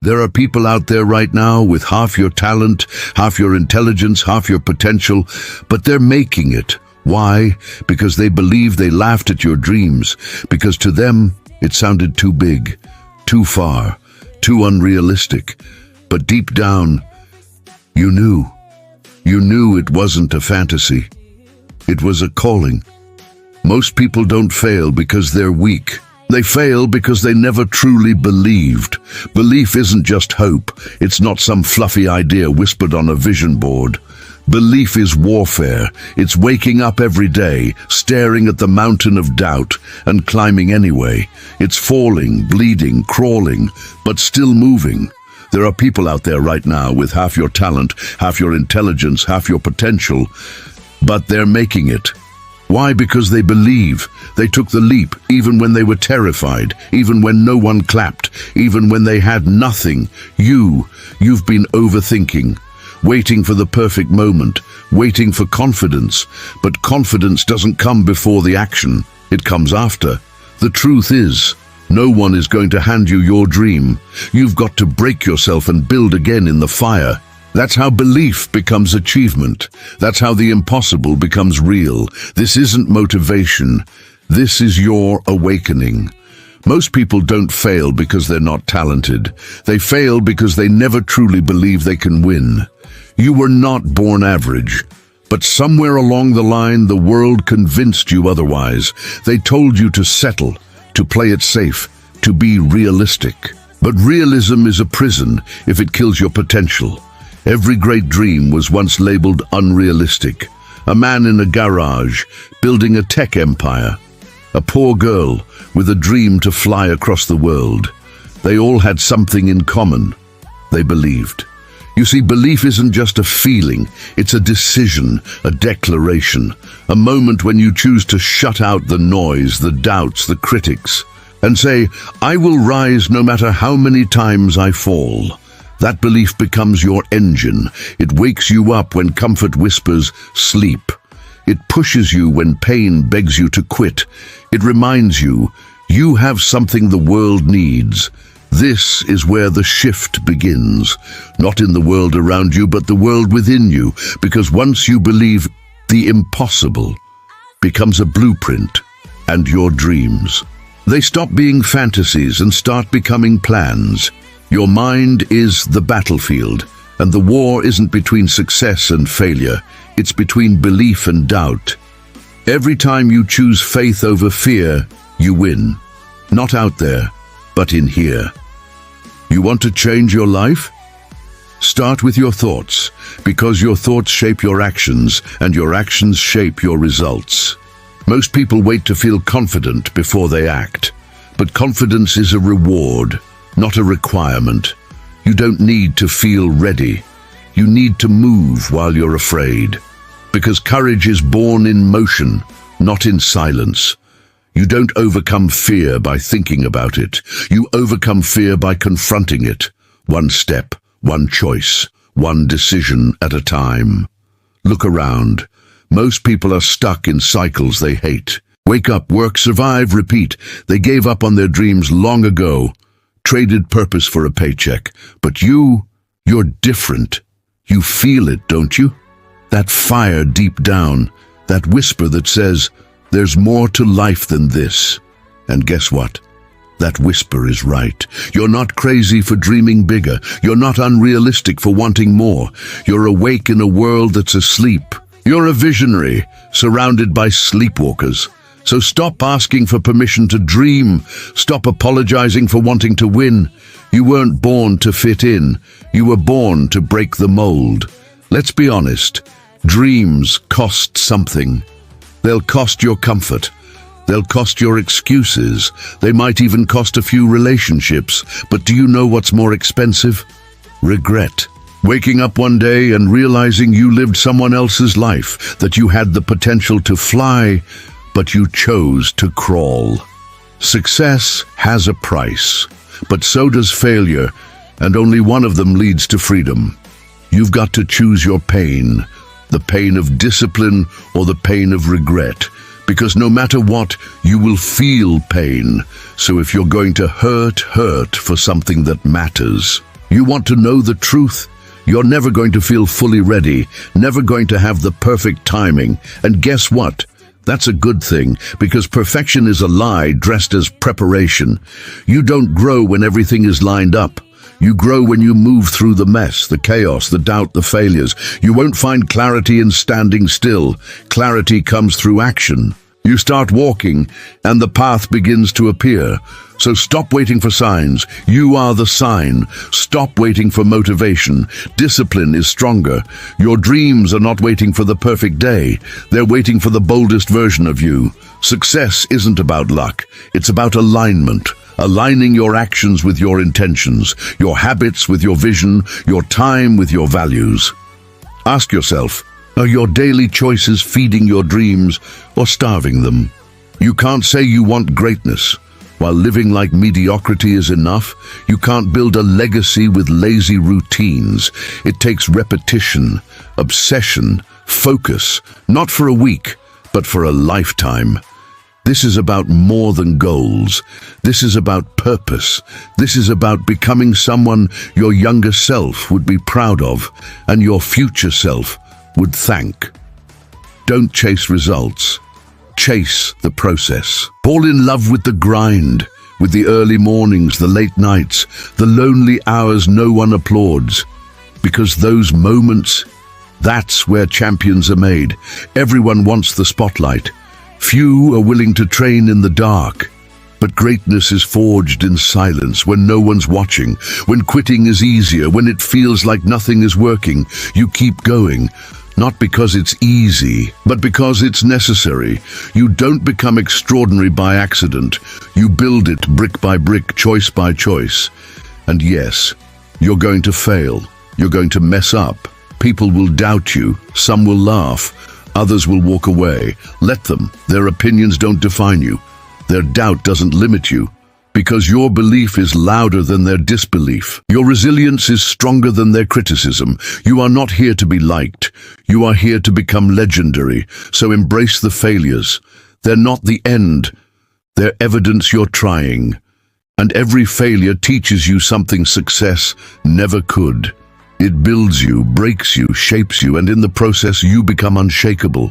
There are people out there right now with half your talent, half your intelligence, half your potential, but they're making it. Why? Because they believe they laughed at your dreams, because to them it sounded too big, too far, too unrealistic. But deep down, you knew. You knew it wasn't a fantasy. It was a calling. Most people don't fail because they're weak. They fail because they never truly believed. Belief isn't just hope. It's not some fluffy idea whispered on a vision board. Belief is warfare. It's waking up every day, staring at the mountain of doubt, and climbing anyway. It's falling, bleeding, crawling, but still moving. There are people out there right now with half your talent, half your intelligence, half your potential, but they're making it. Why? Because they believe. They took the leap, even when they were terrified, even when no one clapped, even when they had nothing. You've been overthinking, waiting for the perfect moment, waiting for confidence. But confidence doesn't come before the action. It comes after. The truth is, no one is going to hand you your dream. You've got to break yourself and build again in the fire. That's how belief becomes achievement. That's how the impossible becomes real. This isn't motivation. This is your awakening. Most people don't fail because they're not talented. They fail because they never truly believe they can win. You were not born average. But somewhere along the line, the world convinced you otherwise. They told you to settle, to play it safe, to be realistic. But realism is a prison if it kills your potential. Every great dream was once labeled unrealistic. A man in a garage, building a tech empire. A poor girl with a dream to fly across the world. They all had something in common. They believed. You see, belief isn't just a feeling, it's a decision, a declaration, a moment when you choose to shut out the noise, the doubts, the critics, and say, I will rise no matter how many times I fall. That belief becomes your engine. It wakes you up when comfort whispers, sleep. It pushes you when pain begs you to quit. It reminds you, you have something the world needs. This is where the shift begins. Not in the world around you, but the world within you. Because once you believe, the impossible becomes a blueprint, and your dreams. They stop being fantasies and start becoming plans. Your mind is the battlefield, and the war isn't between success and failure. It's between belief and doubt. Every time you choose faith over fear, you win. Not out there, but in here. You want to change your life? Start with your thoughts, because your thoughts shape your actions, and your actions shape your results. Most people wait to feel confident before they act, but confidence is a reward, not a requirement. You don't need to feel ready. You need to move while you're afraid. Because courage is born in motion, not in silence. You don't overcome fear by thinking about it. You overcome fear by confronting it. One step, one choice, one decision at a time. Look around. Most people are stuck in cycles they hate. Wake up, work, survive, repeat. They gave up on their dreams long ago. Traded purpose for a paycheck. But you're different. You feel it, don't you? That fire deep down, that whisper that says, there's more to life than this. And guess what? That whisper is right. You're not crazy for dreaming bigger. You're not unrealistic for wanting more. You're awake in a world that's asleep. You're a visionary, surrounded by sleepwalkers. So stop asking for permission to dream. Stop apologizing for wanting to win. You weren't born to fit in. You were born to break the mold. Let's be honest. Dreams cost something. They'll cost your comfort. They'll cost your excuses. They might even cost a few relationships. But do you know what's more expensive? Regret. Waking up one day and realizing you lived someone else's life, that you had the potential to fly, but you chose to crawl. Success has a price, but so does failure, and only one of them leads to freedom. You've got to choose your pain, the pain of discipline or the pain of regret, because no matter what, you will feel pain. So if you're going to hurt for something that matters, You want to know the truth? You're never going to feel fully ready, never going to have the perfect timing. And guess what? That's a good thing, because perfection is a lie dressed as preparation. You don't grow when everything is lined up. You grow when you move through the mess, the chaos, the doubt, the failures. You won't find clarity in standing still. Clarity comes through action. You start walking, and the path begins to appear. So stop waiting for signs. You are the sign. Stop waiting for motivation. Discipline is stronger. Your dreams are not waiting for the perfect day. They're waiting for the boldest version of you. Success isn't about luck. It's about alignment. Aligning your actions with your intentions, your habits with your vision, your time with your values. Ask yourself, are your daily choices feeding your dreams or starving them? You can't say you want greatness while living like mediocrity is enough. You can't build a legacy with lazy routines. It takes repetition, obsession, focus, not for a week, but for a lifetime. This is about more than goals. This is about purpose. This is about becoming someone your younger self would be proud of and your future self would thank. Don't chase results. Chase the process. Fall in love with the grind, with the early mornings, the late nights, the lonely hours no one applauds. Because those moments, that's where champions are made. Everyone wants the spotlight. Few are willing to train in the dark. But greatness is forged in silence, when no one's watching, when quitting is easier, when it feels like nothing is working. You keep going, not because it's easy, but because it's necessary. You don't become extraordinary by accident. You build it brick by brick, choice by choice. And yes, you're going to fail. You're going to mess up. People will doubt you. Some will laugh. Others will walk away. Let them. Their opinions don't define you. Their doubt doesn't limit you, because your belief is louder than their disbelief. Your resilience is stronger than their criticism. You are not here to be liked. You are here to become legendary. So embrace the failures. They're not the end. They're evidence you're trying. And every failure teaches you something success never could. It builds you, breaks you, shapes you, and in the process you become unshakable.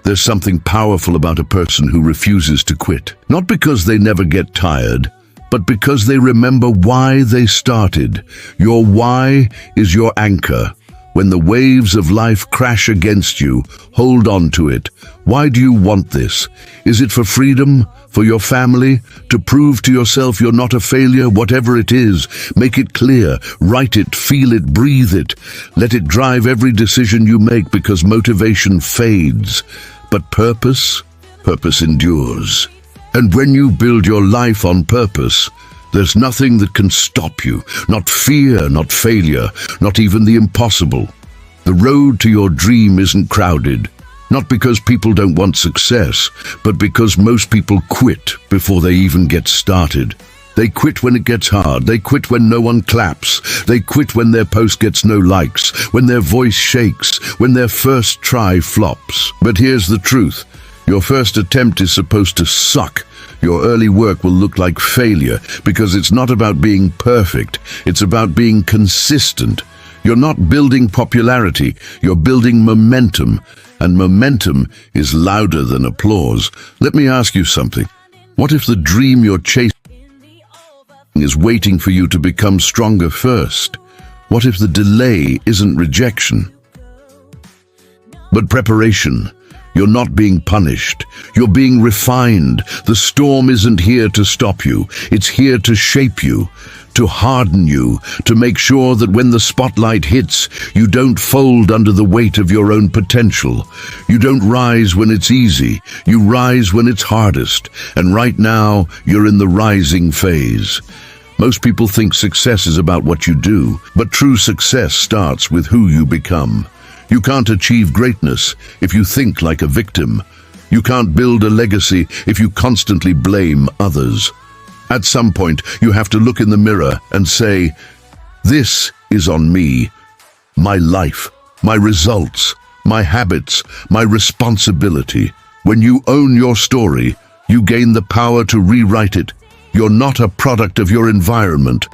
There's something powerful about a person who refuses to quit. Not because they never get tired, but because they remember why they started. Your why is your anchor. When the waves of life crash against you, hold on to it. Why do you want this? Is it for freedom? For your family? To prove to yourself you're not a failure? Whatever it is, make it clear. Write it, feel it, breathe it. Let it drive every decision you make, because motivation fades. But purpose endures. And when you build your life on purpose, there's nothing that can stop you. Not fear, not failure, not even the impossible. The road to your dream isn't crowded. Not because people don't want success, but because most people quit before they even get started. They quit when it gets hard. They quit when no one claps. They quit when their post gets no likes, when their voice shakes, when their first try flops. But here's the truth. Your first attempt is supposed to suck. Your early work will look like failure, because it's not about being perfect. It's about being consistent. You're not building popularity. You're building momentum. And momentum is louder than applause. Let me ask you something. What if the dream you're chasing is waiting for you to become stronger first? What if the delay isn't rejection, but preparation? You're not being punished. You're being refined. The storm isn't here to stop you. It's here to shape you, to harden you, to make sure that when the spotlight hits, you don't fold under the weight of your own potential. You don't rise when it's easy. You rise when it's hardest. And right now, you're in the rising phase. Most people think success is about what you do, but true success starts with who you become. You can't achieve greatness if you think like a victim. You can't build a legacy if you constantly blame others. At some point, you have to look in the mirror and say, this is on me, my life, my results, my habits, my responsibility. When you own your story, you gain the power to rewrite it. You're not a product of your environment.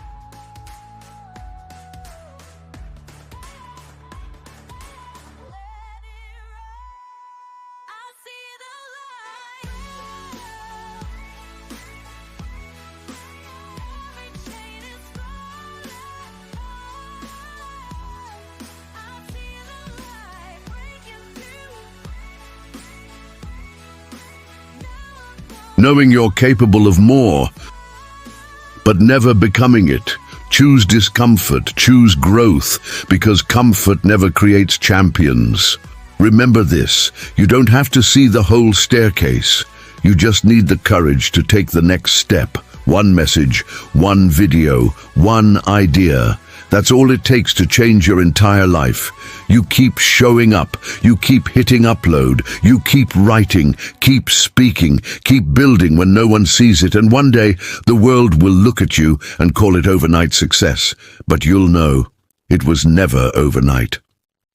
knowing you're capable of more, but never becoming it. Choose discomfort, choose growth, because comfort never creates champions. Remember this, you don't have to see the whole staircase. You just need the courage to take the next step. One message, one video, one idea. That's all it takes to change your entire life. You keep showing up, you keep hitting upload, you keep writing, keep speaking, keep building when no one sees it, and one day the world will look at you and call it overnight success. But you'll know, it was never overnight.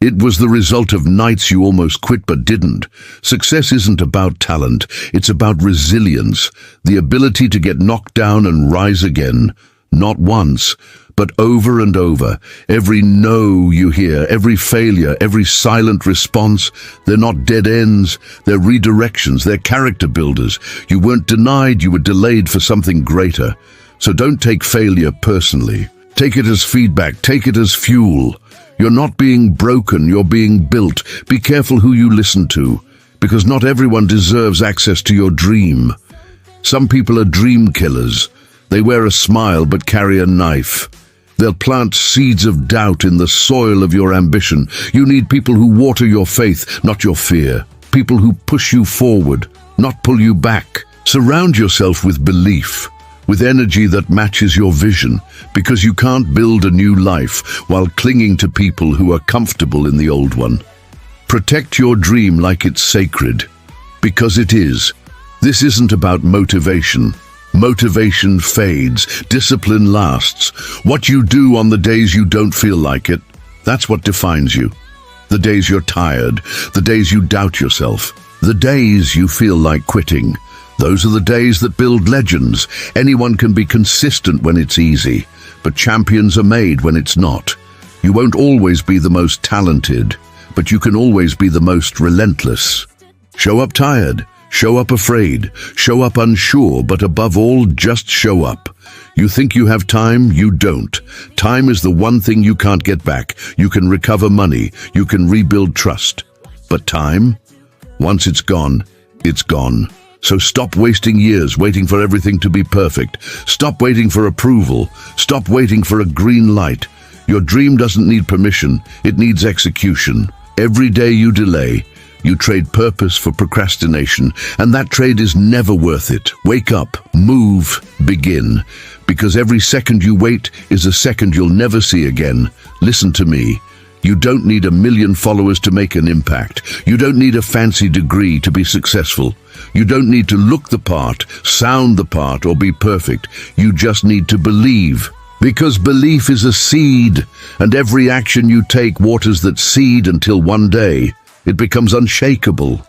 It was the result of nights you almost quit but didn't. Success isn't about talent, it's about resilience, the ability to get knocked down and rise again. Not once, but over and over. Every no you hear, every failure, every silent response, they're not dead ends, they're redirections, they're character builders. You weren't denied, you were delayed for something greater. So don't take failure personally. Take it as feedback, take it as fuel. You're not being broken, you're being built. Be careful who you listen to, because not everyone deserves access to your dream. Some people are dream killers. They wear a smile but carry a knife. They'll plant seeds of doubt in the soil of your ambition. You need people who water your faith, not your fear. People who push you forward, not pull you back. Surround yourself with belief, with energy that matches your vision, because you can't build a new life while clinging to people who are comfortable in the old one. Protect your dream like it's sacred, because it is. This isn't about motivation. Motivation fades, discipline lasts. What you do on the days you don't feel like it, that's what defines you. The days you're tired, the days you doubt yourself, the days you feel like quitting. Those are the days that build legends. Anyone can be consistent when it's easy, but champions are made when it's not. You won't always be the most talented, but you can always be the most relentless. Show up tired. Show up afraid, show up unsure, but above all, just show up. You think you have time? You don't. Time is the one thing you can't get back. You can recover money, you can rebuild trust. But time? Once it's gone, it's gone. So stop wasting years waiting for everything to be perfect. Stop waiting for approval. Stop waiting for a green light. Your dream doesn't need permission, it needs execution. Every day you delay, you trade purpose for procrastination, and that trade is never worth it. Wake up, move, begin. Because every second you wait is a second you'll never see again. Listen to me. You don't need 1 million followers to make an impact. You don't need a fancy degree to be successful. You don't need to look the part, sound the part, or be perfect. You just need to believe. Because belief is a seed, and every action you take waters that seed until one day it becomes unshakable.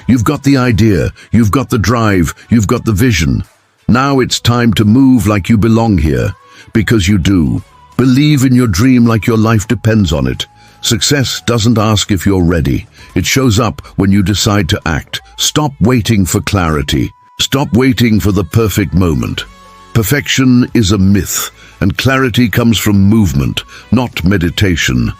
You've got the idea, you've got the drive, you've got the vision. Now it's time to move like you belong here, because you do. Believe in your dream like your life depends on it. Success doesn't ask if you're ready. It shows up when you decide to act. Stop waiting for clarity. Stop waiting for the perfect moment. Perfection is a myth, and clarity comes from movement, not meditation.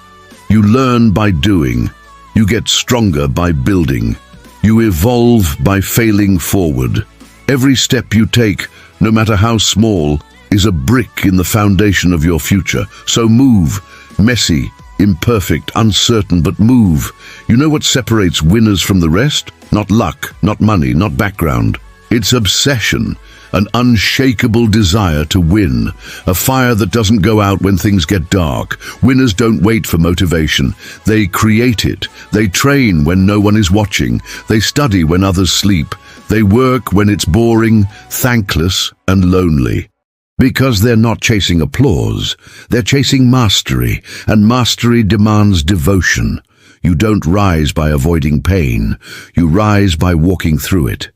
You learn by doing. You get stronger by building. You evolve by failing forward. Every step you take, no matter how small, is a brick in the foundation of your future. So move. Messy, imperfect, uncertain, but move. You know what separates winners from the rest? Not luck, not money, not background. It's obsession, an unshakable desire to win, a fire that doesn't go out when things get dark. Winners don't wait for motivation. They create it. They train when no one is watching. They study when others sleep. They work when it's boring, thankless, and lonely. Because they're not chasing applause, they're chasing mastery, and mastery demands devotion. You don't rise by avoiding pain. You rise by walking through it.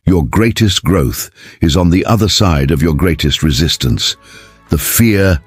Your greatest growth is on the other side of your greatest resistance. The fear,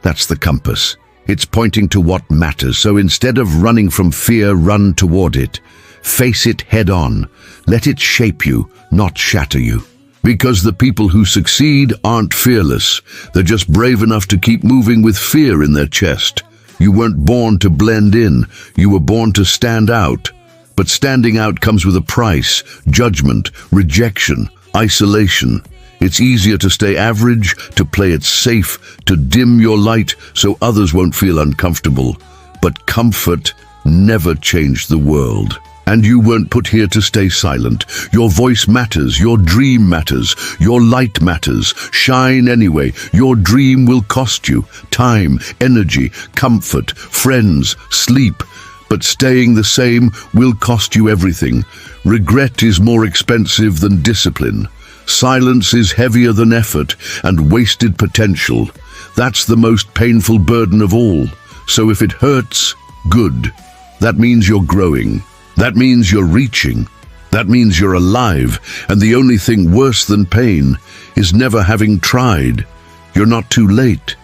that's the compass. It's pointing to what matters. So instead of running from fear, run toward it. Face it head on. Let it shape you, not shatter you. Because the people who succeed aren't fearless. They're just brave enough to keep moving with fear in their chest. You weren't born to blend in. You were born to stand out. But standing out comes with a price, judgment, rejection, Isolation. It's easier to stay average, to play it safe, to dim your light so others won't feel uncomfortable. But comfort never changed the world. And you weren't put here to stay silent. Your voice matters, your dream matters, your light matters. Shine anyway. Your dream will cost you time, energy, comfort, friends, sleep. But staying the same will cost you everything. Regret is more expensive than discipline. Silence is heavier than effort and wasted potential. That's the most painful burden of all. So if it hurts, good. That means you're growing. That means you're reaching. That means you're alive. And the only thing worse than pain is never having tried. You're not too late.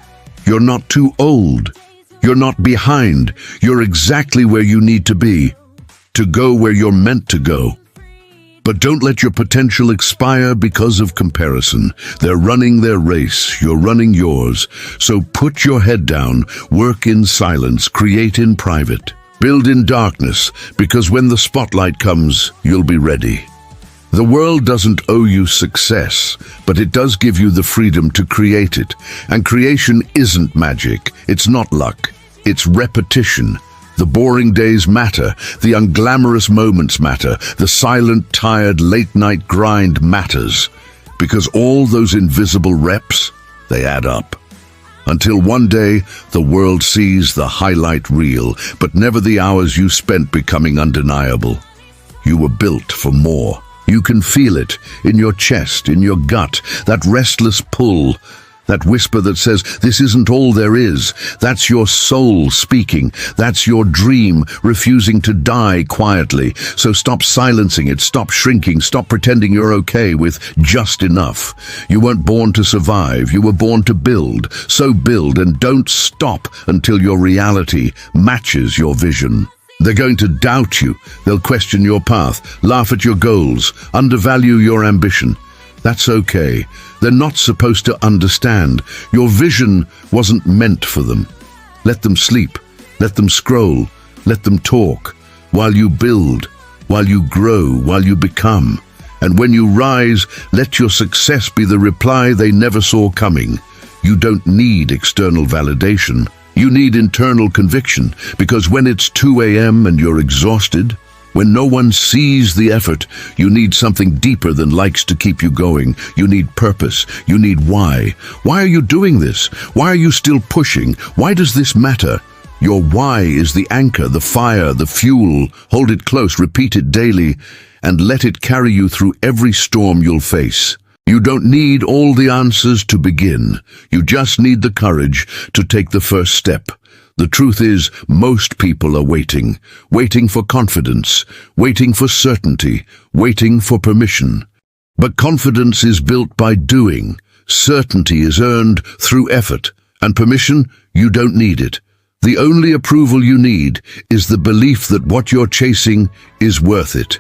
You're not too old. You're not behind. You're exactly where you need to be, to go where you're meant to go. But don't let your potential expire because of comparison. They're running their race, you're running yours. So put your head down, work in silence, create in private. Build in darkness, because when the spotlight comes, you'll be ready. The world doesn't owe you success, but it does give you the freedom to create it. And creation isn't magic, it's not luck, it's repetition. The boring days matter, the unglamorous moments matter, the silent, tired, late-night grind matters. Because all those invisible reps, they add up. Until one day, the world sees the highlight reel, but never the hours you spent becoming undeniable. You were built for more. You can feel it in your chest, in your gut, that restless pull, that whisper that says, this isn't all there is. That's your soul speaking. That's your dream refusing to die quietly. So stop silencing it, stop shrinking, stop pretending you're okay with just enough. You weren't born to survive, you were born to build. So build and don't stop until your reality matches your vision. They're going to doubt you. They'll question your path, laugh at your goals, undervalue your ambition. That's okay. They're not supposed to understand. Your vision wasn't meant for them. Let them sleep. Let them scroll. Let them talk. While you build, while you grow, while you become. And when you rise, let your success be the reply they never saw coming. You don't need external validation. You need internal conviction, because when it's 2 a.m. and you're exhausted, when no one sees the effort, you need something deeper than likes to keep you going. You need purpose. You need why. Why are you doing this? Why are you still pushing? Why does this matter? Your why is the anchor, the fire, the fuel. Hold it close, repeat it daily, and let it carry you through every storm you'll face. You don't need all the answers to begin. You just need the courage to take the first step. The truth is, most people are waiting for confidence, waiting for certainty, waiting for permission. But confidence is built by doing. Certainty is earned through effort. And permission, you don't need it. The only approval you need is the belief that what you're chasing is worth it.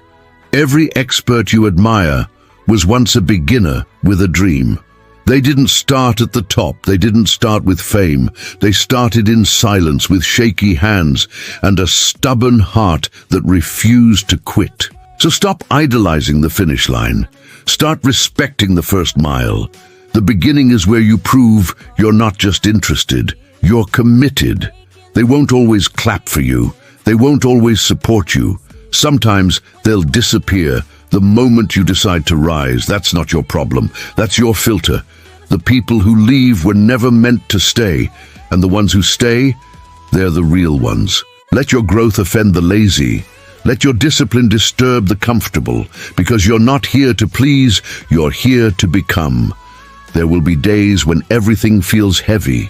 Every expert you admire was once a beginner with a dream. They didn't start at the top, they didn't start with fame. They started in silence with shaky hands and a stubborn heart that refused to quit. So stop idolizing the finish line. Start respecting the first mile. The beginning is where you prove you're not just interested, you're committed. They won't always clap for you. They won't always support you. Sometimes they'll disappear the moment you decide to rise. That's not your problem. That's your filter. The people who leave were never meant to stay, and the ones who stay, they're the real ones. Let your growth offend the lazy. Let your discipline disturb the comfortable, because you're not here to please, you're here to become. There will be days when everything feels heavy,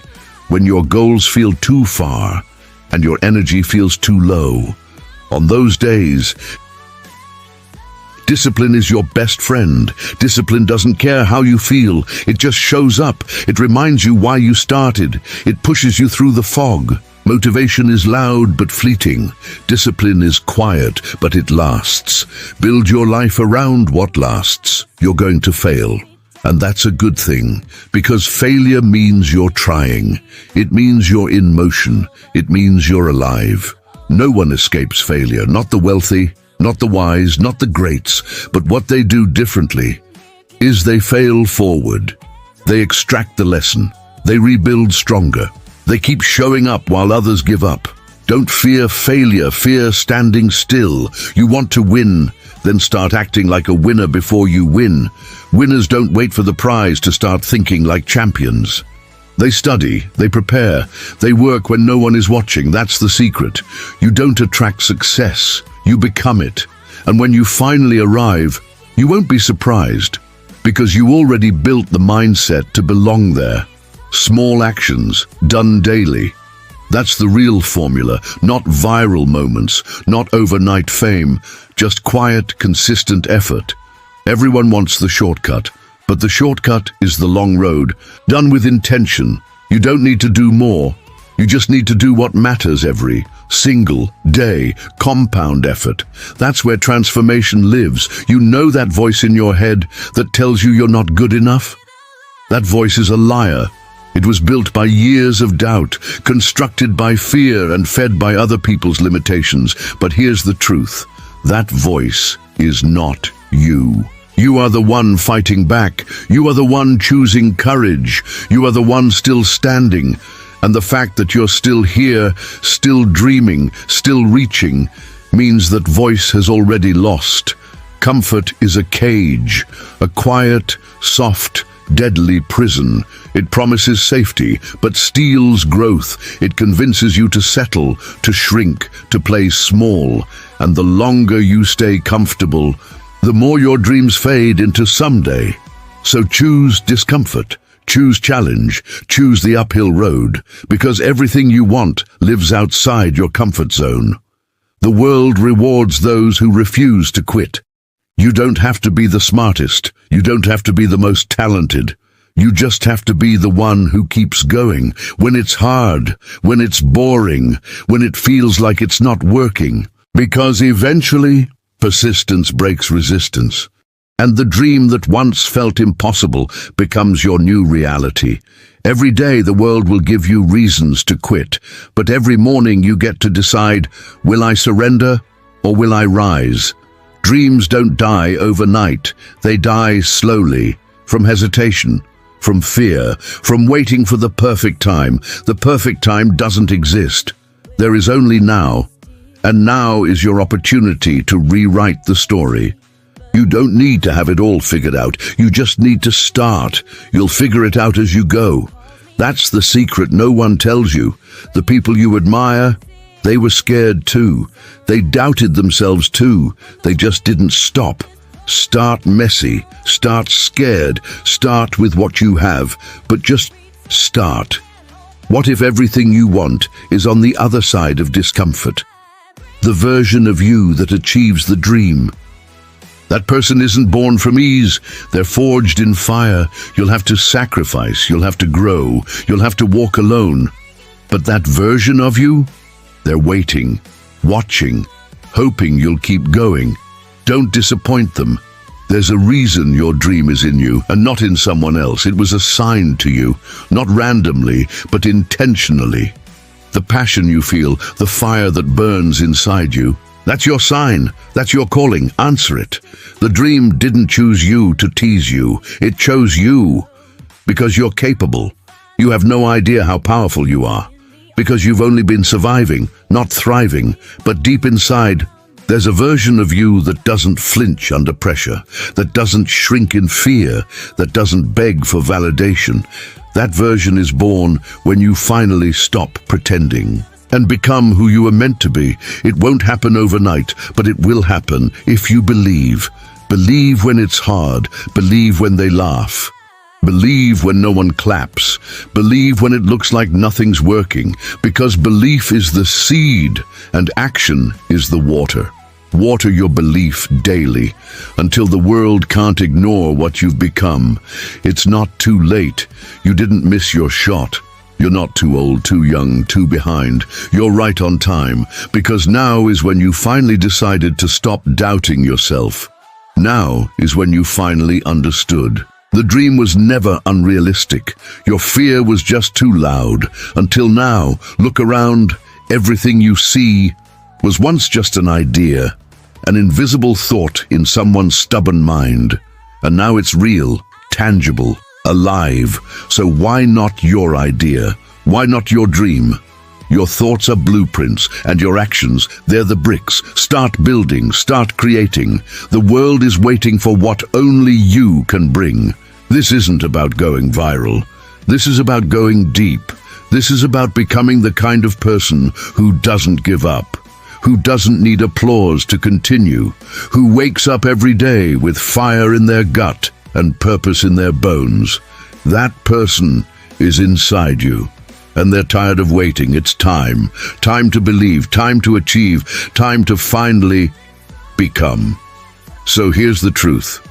when your goals feel too far, and your energy feels too low. On those days, discipline is your best friend. Discipline doesn't care how you feel. It just shows up. It reminds you why you started. It pushes you through the fog. Motivation is loud but fleeting. Discipline is quiet, but it lasts. Build your life around what lasts. You're going to fail. And that's a good thing, because failure means you're trying. It means you're in motion. It means you're alive. No one escapes failure, not the wealthy, not the wise, not the greats, but what they do differently. is they fail forward. They extract the lesson. They rebuild stronger. They keep showing up while others give up. Don't fear failure, fear standing still. You want to win, then start acting like a winner before you win. Winners don't wait for the prize to start thinking like champions. They study, they prepare, they work when no one is watching. That's the secret. You don't attract success, you become it. And when you finally arrive, you won't be surprised, because you already built the mindset to belong there. Small actions, done daily. That's the real formula, not viral moments, not overnight fame, just quiet, consistent effort. Everyone wants the shortcut, but the shortcut is the long road, done with intention. You don't need to do more. You just need to do what matters every single day. Compound effort. That's where transformation lives. You know that voice in your head that tells you you're not good enough? That voice is a liar. It was built by years of doubt, constructed by fear and fed by other people's limitations. But here's the truth. That voice is not you. You are the one fighting back. You are the one choosing courage. You are the one still standing. And the fact that you're still here, still dreaming, still reaching, means that voice has already lost. Comfort is a cage, a quiet, soft, deadly prison. It promises safety, but steals growth. It convinces you to settle, to shrink, to play small. And the longer you stay comfortable, the more your dreams fade into someday. So choose discomfort, choose challenge, choose the uphill road, because everything you want lives outside your comfort zone. The world rewards those who refuse to quit. You don't have to be the smartest. You don't have to be the most talented. You just have to be the one who keeps going when it's hard, when it's boring, when it feels like it's not working. Because eventually, persistence breaks resistance. And the dream that once felt impossible becomes your new reality. Every day the world will give you reasons to quit, but every morning you get to decide, will I surrender or will I rise? Dreams don't die overnight. They die slowly, from hesitation, from fear, from waiting for the perfect time. The perfect time doesn't exist. There is only now. And now is your opportunity to rewrite the story. You don't need to have it all figured out. You just need to start. You'll figure it out as you go. That's the secret no one tells you. The people you admire, they were scared too. They doubted themselves too. They just didn't stop. Start messy. Start scared. Start with what you have. But just start. What if everything you want is on the other side of discomfort? The version of you that achieves the dream. That person isn't born from ease. They're forged in fire. You'll have to sacrifice. You'll have to grow. You'll have to walk alone. But that version of you, they're waiting, watching, hoping you'll keep going. Don't disappoint them. There's a reason your dream is in you and not in someone else. It was assigned to you, not randomly, but intentionally. The passion you feel, the fire that burns inside you, that's your sign, that's your calling. Answer it. The dream didn't choose you to tease you. It chose you because you're capable. You have no idea how powerful you are, because you've only been surviving, not thriving. But deep inside, there's a version of you that doesn't flinch under pressure, that doesn't shrink in fear, that doesn't beg for validation. That version is born when you finally stop pretending and become who you are meant to be. It won't happen overnight, but it will happen if you believe. Believe when it's hard. Believe when they laugh. Believe when no one claps. Believe when it looks like nothing's working, because belief is the seed and action is the water. Water your belief daily until the world can't ignore what you've become. It's not too late. You didn't miss your shot. You're not too old, too young, too behind. You're right on time, because now is when you finally decided to stop doubting yourself. Now is when you finally understood. The dream was never unrealistic. Your fear was just too loud. Until now, look around. Everything you see was once just an idea, an invisible thought in someone's stubborn mind. And now it's real, tangible, alive. So why not your idea? Why not your dream? Your thoughts are blueprints, and your actions, they're the bricks. Start building, start creating. The world is waiting for what only you can bring. This isn't about going viral. This is about going deep. This is about becoming the kind of person who doesn't give up, who doesn't need applause to continue, who wakes up every day with fire in their gut and purpose in their bones. That person is inside you. And they're tired of waiting. It's time. Time to believe, time to achieve, time to finally become. So here's the truth.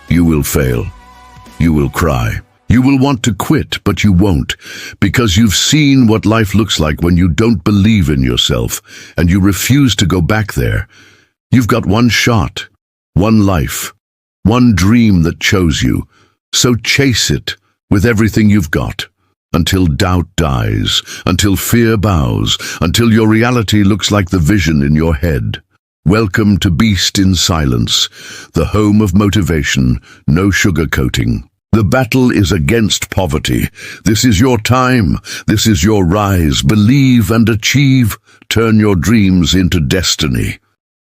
You will fail. You will cry. You will want to quit, but you won't, because you've seen what life looks like when you don't believe in yourself, and you refuse to go back there. You've got one shot, one life, one dream that chose you. So chase it with everything you've got. Until doubt dies, until fear bows, until your reality looks like the vision in your head. Welcome to Beast in Silence, the home of motivation, no sugarcoating. The battle is against poverty. This is your time. This is your rise. Believe and achieve. Turn your dreams into destiny.